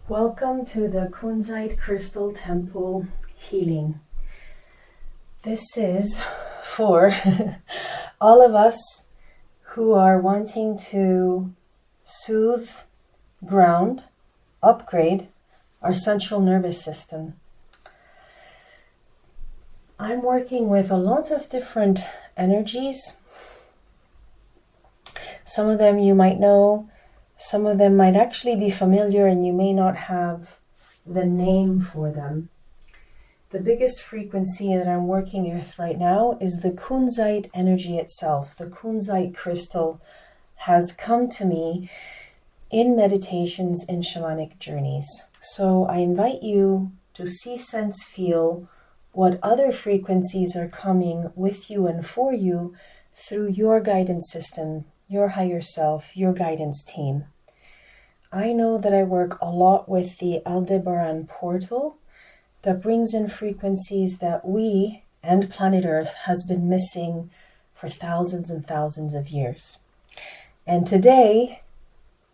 Welcome to the KUNZITE Crystal Temple healing. This is for all of us who are wanting to soothe, ground, upgrade our central nervous system. I'm working with a lot of different energies. Some of them you might know, some of them might actually be familiar and you may not have the name for them. The biggest frequency that I'm working with right now is the KUNZITE energy itself. The KUNZITE crystal has come to me in meditations and shamanic journeys. So I invite you to see, sense, feel what other frequencies are coming with you and for you through your guidance system, your higher self, your guidance team. I know that I work a lot with the Aldebaran portal that brings in frequencies that we and planet Earth has been missing for thousands and thousands of years. And today,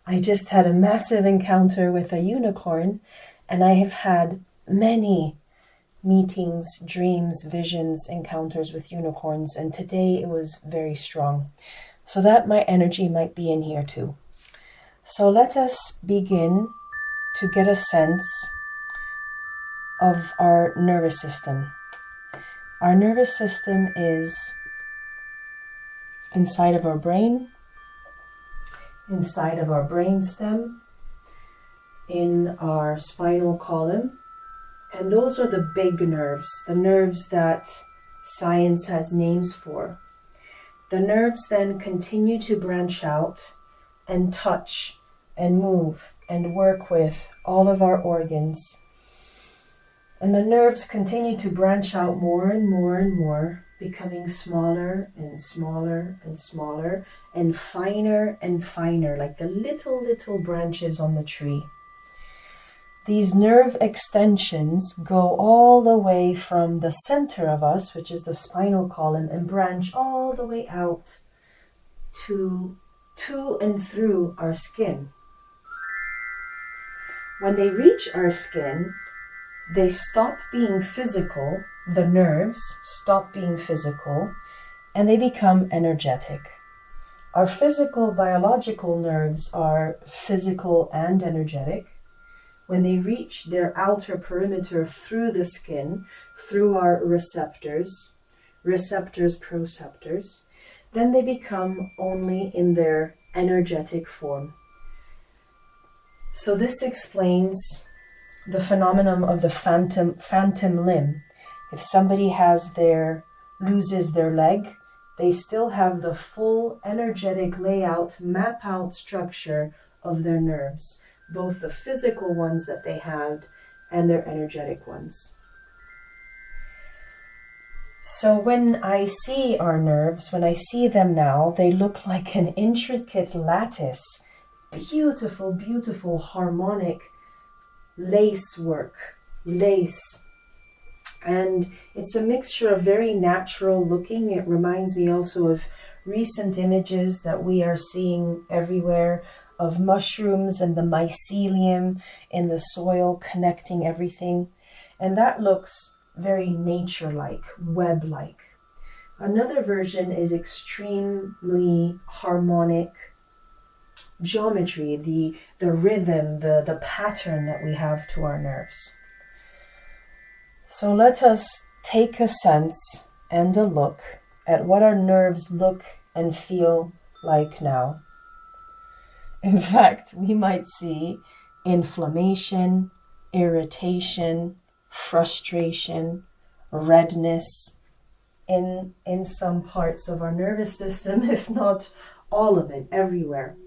I just had a massive encounter with a unicorn, and I have had many meetings, dreams, visions, encounters with unicorns, and today it was very strong. So that my energy might be in here too. So let us begin to get a sense of our nervous system. Our nervous system is inside of our brain, inside of our brainstem, in our spinal column, and those are the big nerves, the nerves that science has names for. The nerves then continue to branch out and touch and move and work with all of our organs. And the nerves continue to branch out more and more and more, becoming smaller and smaller and smaller and finer, like the little branches on the tree. These nerve extensions go all the way from the center of us, which is the spinal column, and branch all the way out to and through our skin. When they reach our skin, they stop being physical, the nerves stop being physical, and they become energetic. Our physical, biological nerves are physical and energetic. When they reach their outer perimeter through the skin, through our receptors, proceptors, then they become only in their energetic form. So this explains the phenomenon of the phantom limb. If somebody loses their leg, they still have the full energetic layout, map out structure of their nerves, both the physical ones that they had and their energetic ones. So when I see our nerves, when I see them now, they look like an intricate lattice, beautiful harmonic lace. And it's a mixture of very natural looking. It reminds me also of recent images that we are seeing everywhere of mushrooms and the mycelium in the soil connecting everything. And that looks very nature-like, web-like. Another version is extremely harmonic geometry, the rhythm, the pattern that we have to our nerves. So let us take a sense and a look at what our nerves look and feel like now. In fact, we might see inflammation, irritation, frustration, redness in some parts of our nervous system, if not all of it, everywhere.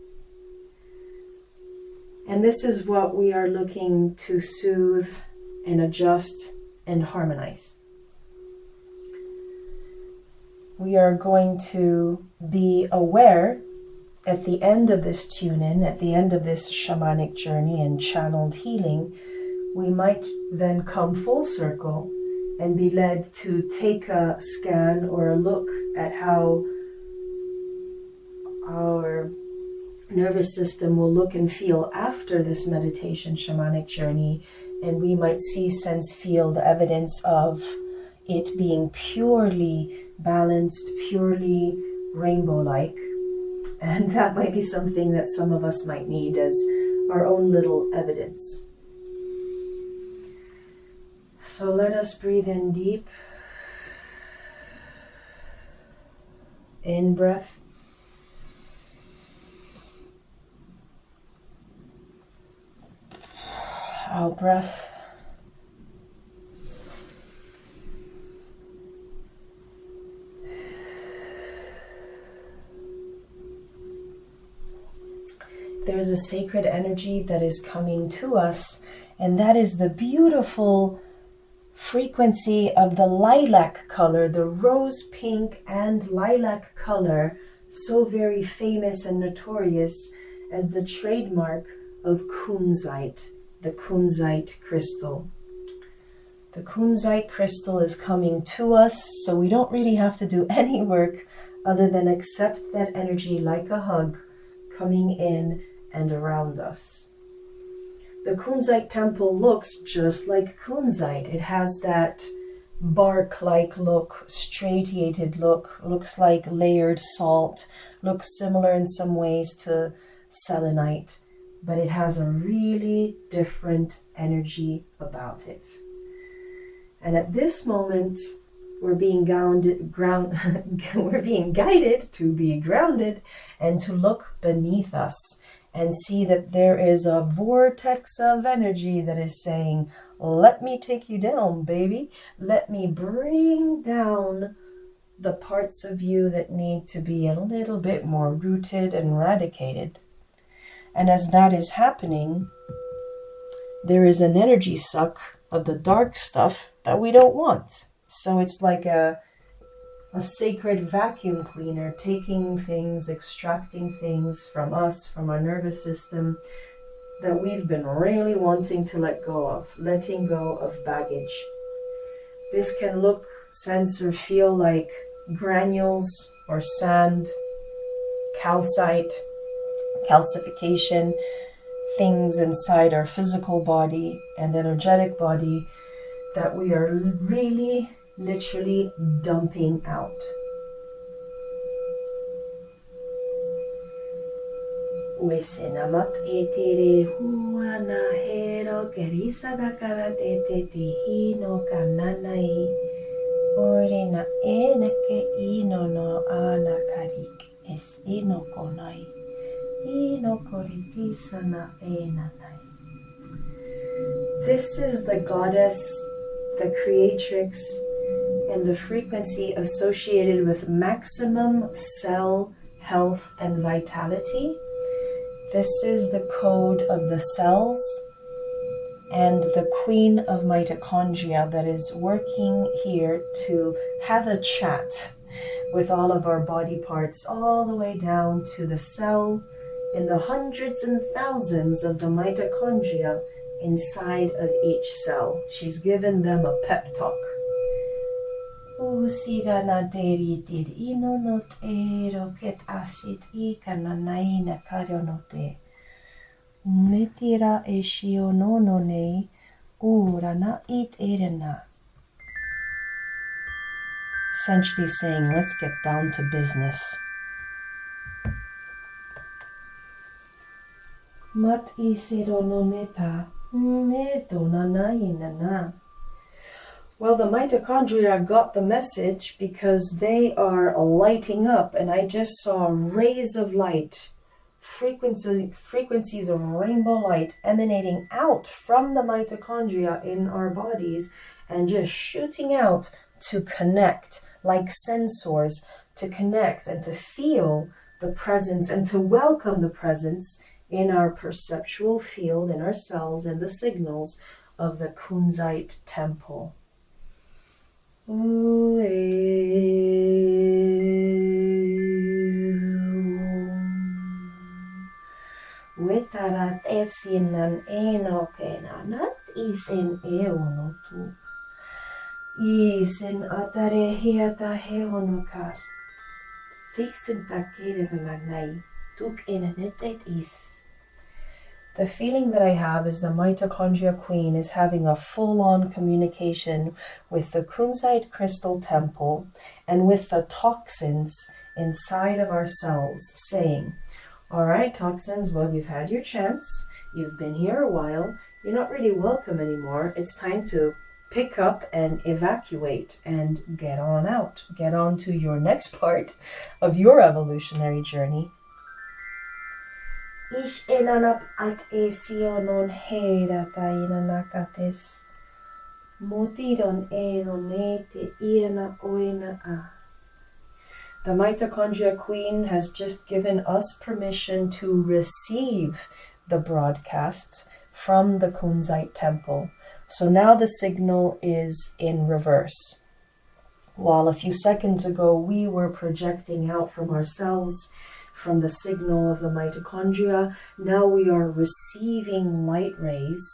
And this is what we are looking to soothe and adjust and harmonize. We are going to be aware at the end of this tune-in, at the end of this shamanic journey and channeled healing, we might then come full circle and be led to take a scan or a look at how our nervous system will look and feel after this meditation shamanic journey, and we might see, sense, feel the evidence of it being purely balanced, purely rainbow-like. And that might be something that some of us might need as our own little evidence. So let us breathe in deep. In breath. Out breath. There's a sacred energy that is coming to us, and that is the beautiful frequency of the lilac color, the rose pink and lilac color, so very famous and notorious as the trademark of KUNZITE, the KUNZITE crystal. The KUNZITE crystal is coming to us, so we don't really have to do any work other than accept that energy like a hug coming in and around us. The KUNZITE temple looks just like kunzite. It has that bark-like look, stratiated look, looks like layered salt, looks similar in some ways to selenite, but it has a really different energy about it. And at this moment, we're being we're being guided to be grounded and to look beneath us and see that there is a vortex of energy that is saying, let me take you down, baby. Let me bring down the parts of you that need to be a little bit more rooted and eradicated. And as that is happening, there is an energy suck of the dark stuff that we don't want. So it's like a sacred vacuum cleaner, taking things, extracting things from us, from our nervous system that we've been really wanting to let go of, letting go of baggage. This can look, sense, or feel like granules or sand, calcite, calcification, things inside our physical body and energetic body that we are really literally dumping out. Wesenamat etere huana hero kerisada karate te hino kananai orena enake ino no anakarik es ino konai ino koritisana enanai. This is the goddess, the creatrix, and the frequency associated with maximum cell health and vitality. This is the code of the cells and the queen of mitochondria that is working here to have a chat with all of our body parts, all the way down to the cell in the hundreds and thousands of the mitochondria inside of each cell. She's given them a pep talk. Usira na deri dir ino no te roket asit ikana naina kario no te. Umetira e shio no no nei ura na it erena. Essentially saying, let's get down to business. Mat isiro no neta neto na naina na. Well, the mitochondria got the message because they are lighting up, and I just saw rays of light, frequencies of rainbow light emanating out from the mitochondria in our bodies and just shooting out to connect like sensors, to connect and to feel the presence and to welcome the presence in our perceptual field, in our cells, and the signals of the KUNZITE temple. Wetarat etsinan enokena nat isen eonotu. Isen atare hiata heonokar. Tiksin takirvanai. The feeling that I have is the mitochondria queen is having a full-on communication with the KUNZITE crystal temple and with the toxins inside of our cells, saying, all right, toxins, well, you've had your chance. You've been here a while. You're not really welcome anymore. It's time to pick up and evacuate and get on out. Get on to your next part of your evolutionary journey. Ish enanap at esionon heirata inanakates. Motiron enonete iena oina a. The mitochondria queen has just given us permission to receive the broadcasts from the KUNZITE temple. So now the signal is in reverse. While a few seconds ago we were projecting out from our cells from the signal of the mitochondria, now we are receiving light rays,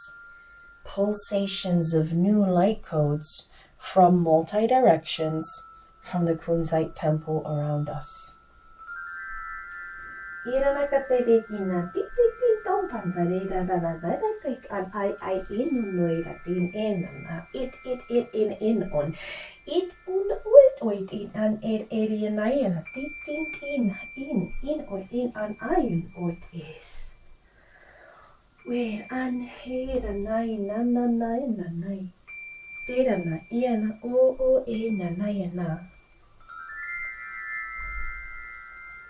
pulsations of new light codes from multi-directions from the KUNZITE temple around us.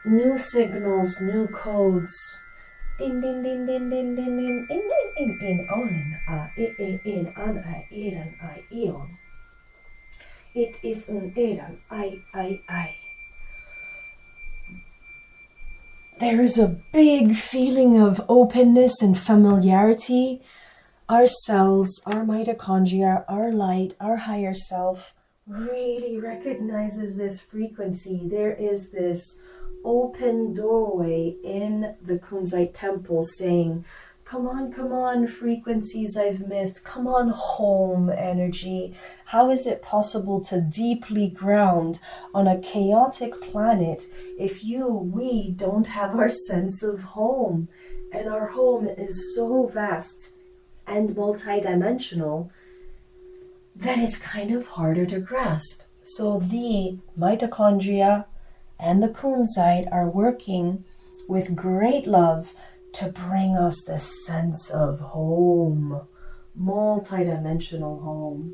New signals, new codes. Din din din din din din din in on in an eran eon. It is un eran I. There is a big feeling of openness and familiarity. Our cells, our mitochondria, our light, our higher self really recognizes this frequency. There is this open doorway in the KUNZITE temple saying, come on, frequencies I've missed. Come on, home energy. How is it possible to deeply ground on a chaotic planet if we don't have our sense of home? And our home is so vast and multidimensional that it's kind of harder to grasp. So the mitochondria and the KUNZITE are working with great love to bring us this sense of home, multidimensional home.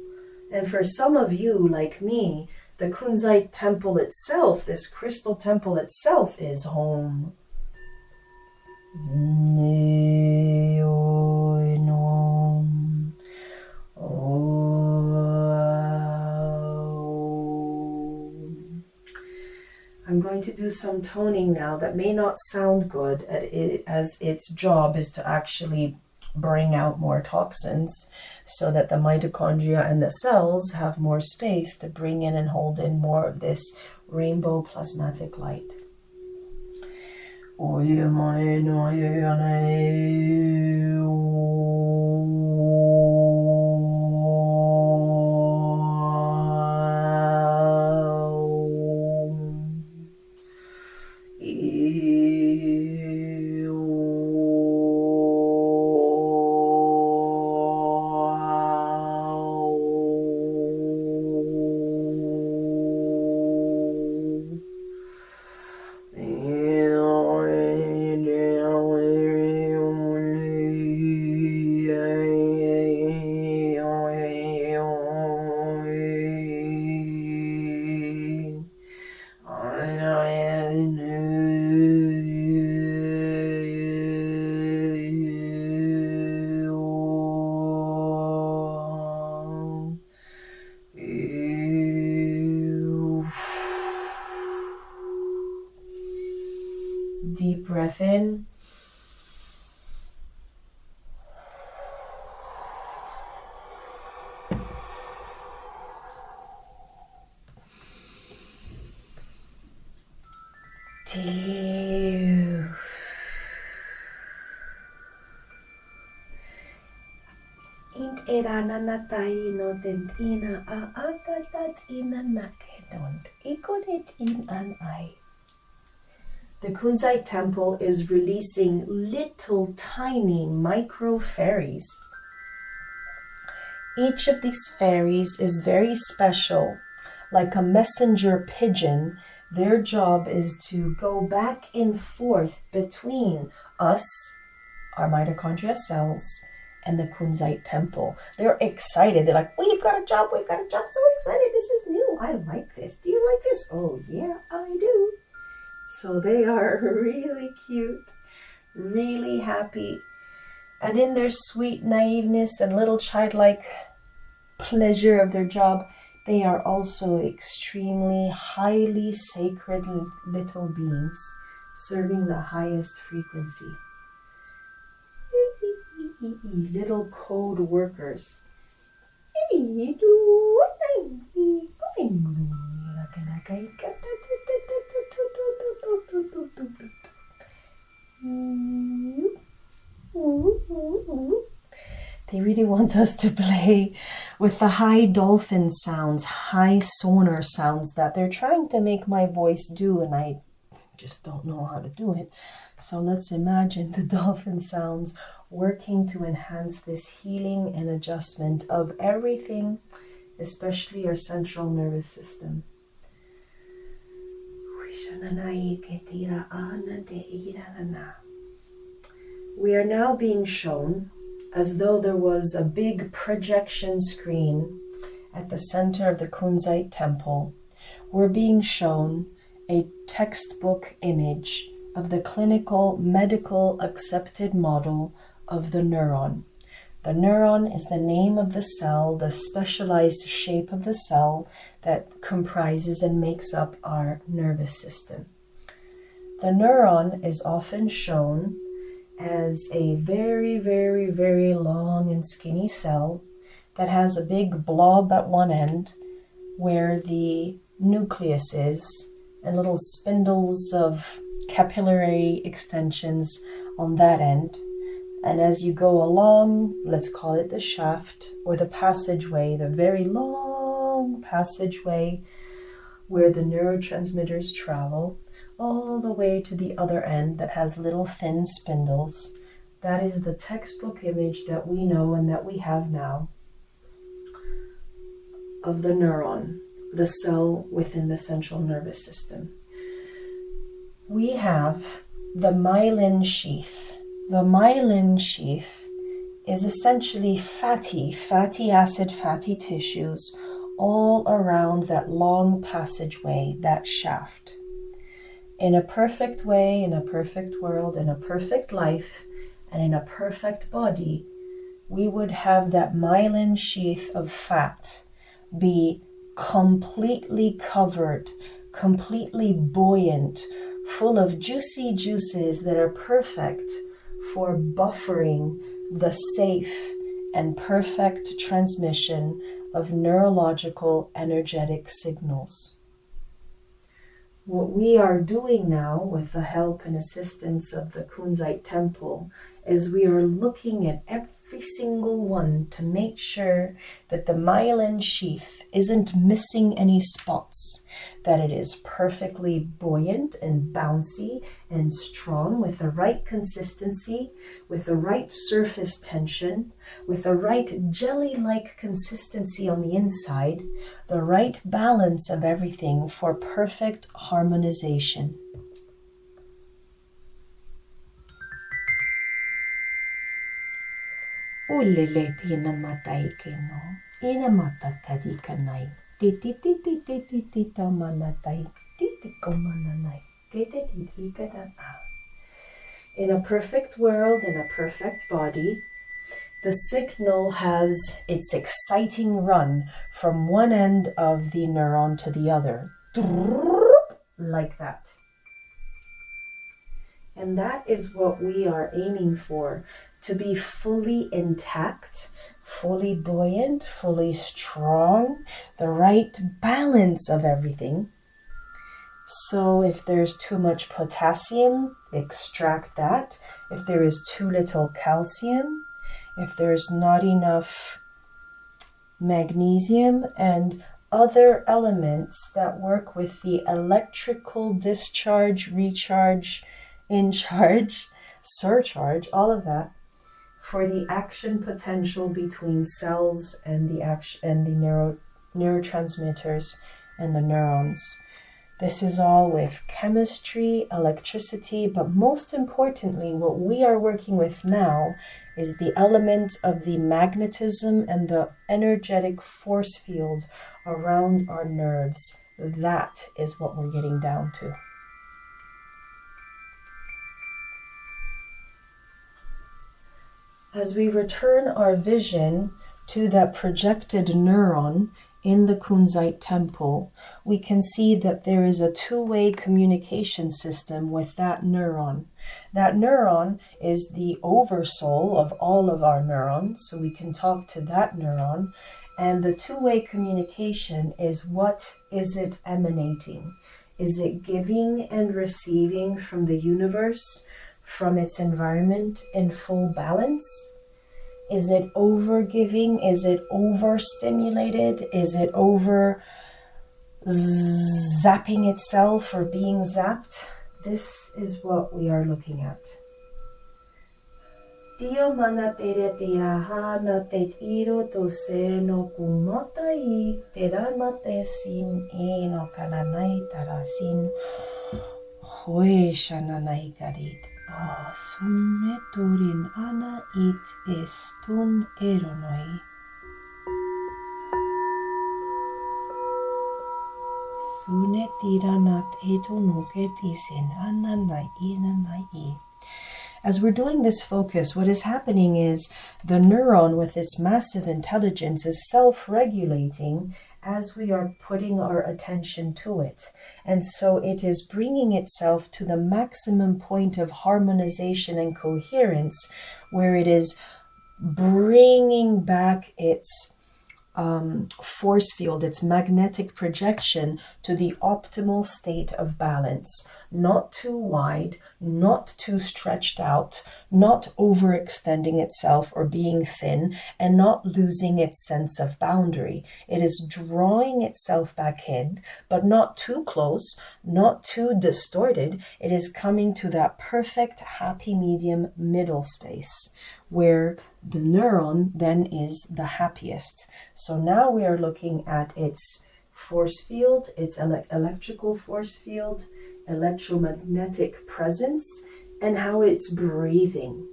And for some of you, like me, the KUNZITE temple itself, this crystal temple itself, is home. I'm going to do some toning now that may not sound good, as its job is to actually bring out more toxins so that the mitochondria and the cells have more space to bring in and hold in more of this rainbow plasmatic light. Deep breath in. Deep. Int erananatai no tentina a akatat inanak hedont. Ikonet in an I. The KUNZITE temple is releasing little tiny micro fairies. Each of these fairies is very special. Like a messenger pigeon, their job is to go back and forth between us, our mitochondria cells, and the KUNZITE temple. They're excited. They're like, we've got a job, so excited. This is new. I like this. Do you like this? Oh yeah, I do. So they are really cute, really happy. And in their sweet naiveness and little childlike pleasure of their job, they are also extremely highly sacred little beings, serving the highest frequency. Little code workers. They really want us to play with the high dolphin sounds, high sonar sounds that they're trying to make my voice do, and I just don't know how to do it. So let's imagine the dolphin sounds working to enhance this healing and adjustment of everything, especially our central nervous system. We are now being shown as though there was a big projection screen at the center of the KUNZITE temple. We're being shown a textbook image of the clinical, medical accepted model of the neuron. The neuron is the name of the cell, the specialized shape of the cell that comprises and makes up our nervous system. The neuron is often shown as a very, very, very long and skinny cell that has a big blob at one end where the nucleus is and little spindles of capillary extensions on that end. And as you go along, let's call it the shaft or the passageway, the very long passageway where the neurotransmitters travel, all the way to the other end that has little thin spindles. That is the textbook image that we know and that we have now of the neuron, the cell within the central nervous system. We have the myelin sheath. The myelin sheath is essentially fatty acid, fatty tissues all around that long passageway, that shaft. In a perfect way, in a perfect world, in a perfect life, and in a perfect body, we would have that myelin sheath of fat be completely covered, completely buoyant, full of juicy juices that are perfect for buffering the safe and perfect transmission of neurological energetic signals. What we are doing now with the help and assistance of the KUNZITE temple is we are looking at every single one to make sure that the myelin sheath isn't missing any spots, that it is perfectly buoyant and bouncy and strong with the right consistency, with the right surface tension, with the right jelly-like consistency on the inside, the right balance of everything for perfect harmonization. Ulele tina matai keno, ina matatadi kanai, titi titi titi tita manatai, titi komananai, kete titi kadana. In a perfect world, in a perfect body, the signal has its exciting run from one end of the neuron to the other, like that. And that is what we are aiming for, to be fully intact, fully buoyant, fully strong, the right balance of everything. So if there's too much potassium, extract that. If there is too little calcium, if there's not enough magnesium and other elements that work with the electrical discharge, recharge, in charge, surcharge, all of that, for the action potential between cells and the neurotransmitters and the neurons. This is all with chemistry, electricity, but most importantly, what we are working with now is the element of the magnetism and the energetic force field around our nerves. That is what we're getting down to. As we return our vision to that projected neuron in the KUNZITE temple, we can see that there is a two-way communication system with that neuron. That neuron is the oversoul of all of our neurons, so we can talk to that neuron. And the two-way communication is, what is it emanating? Is it giving and receiving from the universe, from its environment in full balance? Is it over giving? Is it overstimulated? Is it over zapping itself or being zapped? This is what we are looking at. Dio mana tere tira hana te iro to se no kumata I tera mate sin e no kananai tara sin hoe shananai garit. Oh, summe turin ana it estun eronoi. Sune tiranat etonuketisin ananai inanai. As we're doing this focus, what is happening is the neuron with its massive intelligence is self-regulating as we are putting our attention to it. And so it is bringing itself to the maximum point of harmonization and coherence, where it is bringing back its force field, its magnetic projection to the optimal state of balance. Not too wide, not too stretched out, not overextending itself or being thin, and not losing its sense of boundary. It is drawing itself back in, but not too close, not too distorted. It is coming to that perfect happy medium middle space where the neuron then is the happiest. So now we are looking at its force field, its electrical force field, electromagnetic presence, and how it's breathing.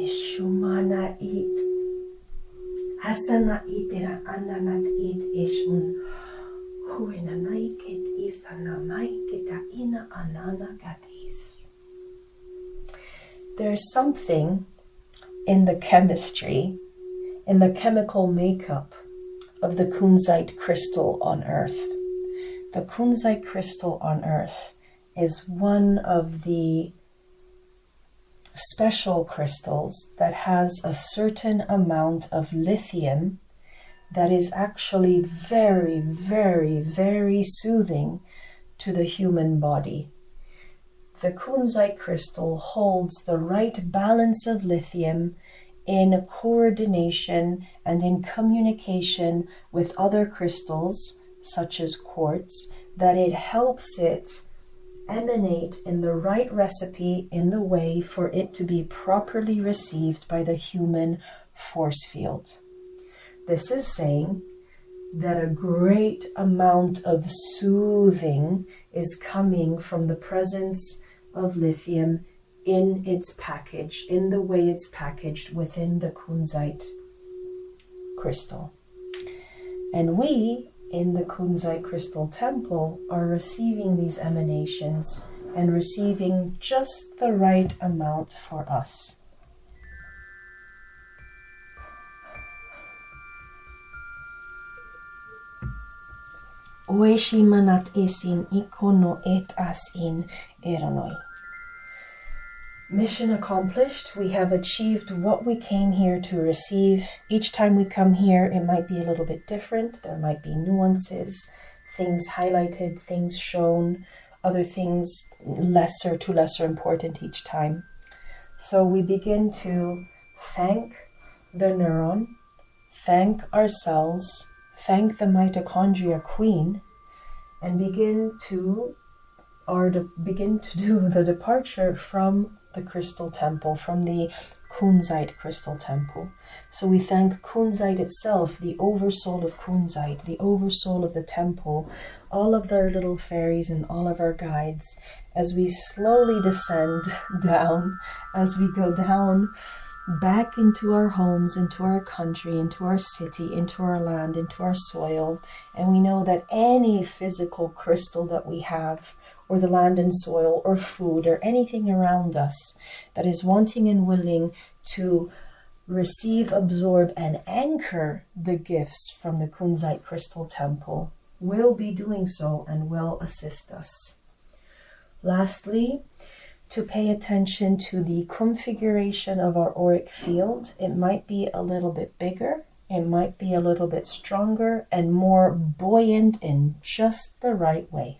Shumana it hasana itera ananat it ishun huena naiket isana naiketa ina anana gatis. There's something in the chemistry, in the chemical makeup of the KUNZITE crystal on Earth. The KUNZITE crystal on Earth is one of the special crystals that has a certain amount of lithium that is actually very, very, very soothing to the human body. The KUNZITE crystal holds the right balance of lithium in coordination and in communication with other crystals, such as quartz, that it helps it emanate in the right recipe, in the way for it to be properly received by the human force field. This is saying that a great amount of soothing is coming from the presence of lithium in its package, in the way it's packaged within the KUNZITE crystal. And we, in the KUNZITE crystal temple, are receiving these emanations and receiving just the right amount for us. Oeshi manat esin ikono et asin eronoi. Mission accomplished. We have achieved what we came here to receive. Each time we come here, it might be a little bit different. There might be nuances, things highlighted, things shown, other things lesser important each time. So we begin to thank the neuron, thank our cells, thank the mitochondria queen, and begin to do the departure from the crystal temple, from the KUNZITE crystal temple. So we thank KUNZITE itself, the oversoul of KUNZITE, the oversoul of the temple, all of their little fairies and all of our guides, as we slowly descend down, as we go down back into our homes, into our country, into our city, into our land, into our soil. And we know that any physical crystal that we have, or the land and soil, or food, or anything around us that is wanting and willing to receive, absorb, and anchor the gifts from the KUNZITE crystal temple will be doing so and will assist us. Lastly, to pay attention to the configuration of our auric field. It might be a little bit bigger, it might be a little bit stronger and more buoyant in just the right way.